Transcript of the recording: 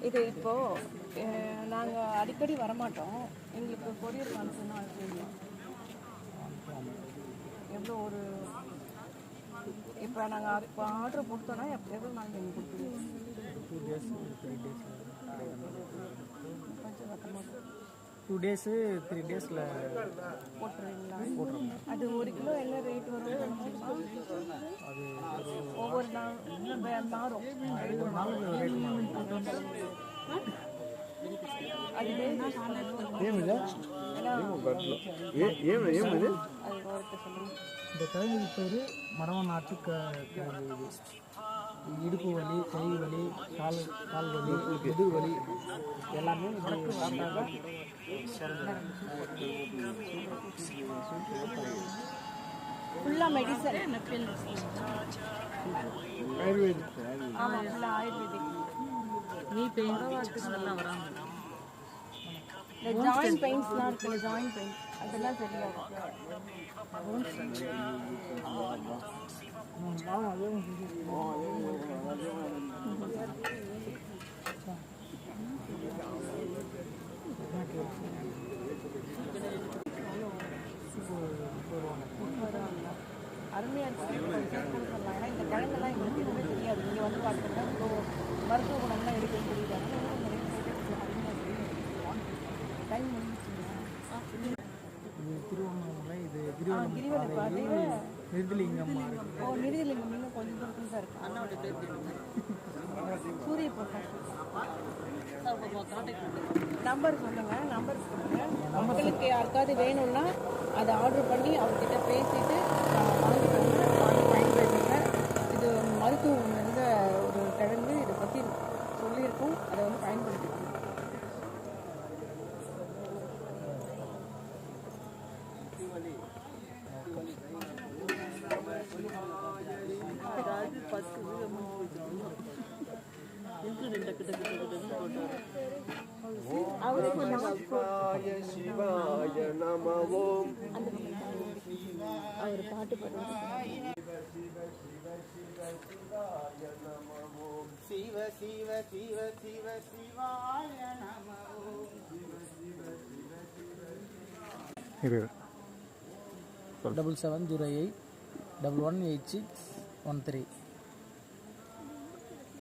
இது இப்போது நாங்கள் அடிக்கடி வரமாட்டோம். எங்களுக்கு கொரியர் கான்சர்னா எவ்வளோ ஒரு இப்போ நாங்கள் இப்போ ஆர்டர் கொடுத்தோன்னா எவ்வளோ நாள் நீங்கள் கொடுக்குறீங்க? 2 days 3 days கொஞ்சம் பக்கமாக 2 days 3 daysல போட்டுருவீங்களா? அது 1 கிலோ என்ன ரேட் வரும்? அது ஒவ்வொரு நாள் மாறும். ஒரு நாளுக்கு ரேட் மாறும். அது இந்த கிழங்கு பேர் மரவன் நாட்டு கிழங்கு. இடுப்பு வலி, கை வலி, கால் வலி, முதுகு வலி எல்லாமே சாப்பிட்டாங்க. ஃபுல்லாக மெடிசன் ஆயுர்வேதிக். ஆமாம், ஃபுல்லாக ஆயுர்வேதிக். நீ பெயின் அதெல்லாம் வராமல் இந்த ஜாயிண்ட் பெயின்ஸ்லாம் இருக்குல்ல, ஜாயிண்ட் பெயின்ஸ் அதெல்லாம் சரியாகும். அருமையாக இருக்குது. சொல்லலாம். ஏன்னா இந்த கிழங்கெல்லாம் எங்களுக்கு எதுவுமே தெரியாது. இங்கே வந்து பார்த்தீங்கன்னா இப்போ மருத்துவ குணம்லாம் எடுக்க முடியுது. டைம் திருவண்ணாமலை, இது கிரிவலப்பாதையில் நிருதிலிங்கம். நிருதிலிங்கம் இன்னும் கொஞ்சம் தூரத்தில் தான் இருக்கு. அண்ணாவோட பேர் தெரியும். சூரிய பிரகாஷ் நம்பர் சொல்லுங்க. நம்பர் சொல்லுங்க. மக்களுக்கு யாருக்காவது வேணும்னா அதை ஆர்டர் பண்ணி அவர்கிட்ட பேசிட்டு வாங்கிக்கோங்க, பயன்படுத்துங்க. இது மருத்துவம் நிறைந்த ஒரு கிழங்கு. இதை பற்றி சொல்லியிருக்கோம். அதை வந்து பயன்படுத்திக்கணும். அவர் பாட்டு பாடுவார். சிவ சிவ சிவ சிவ சிவாய நமோ. 7708 118613.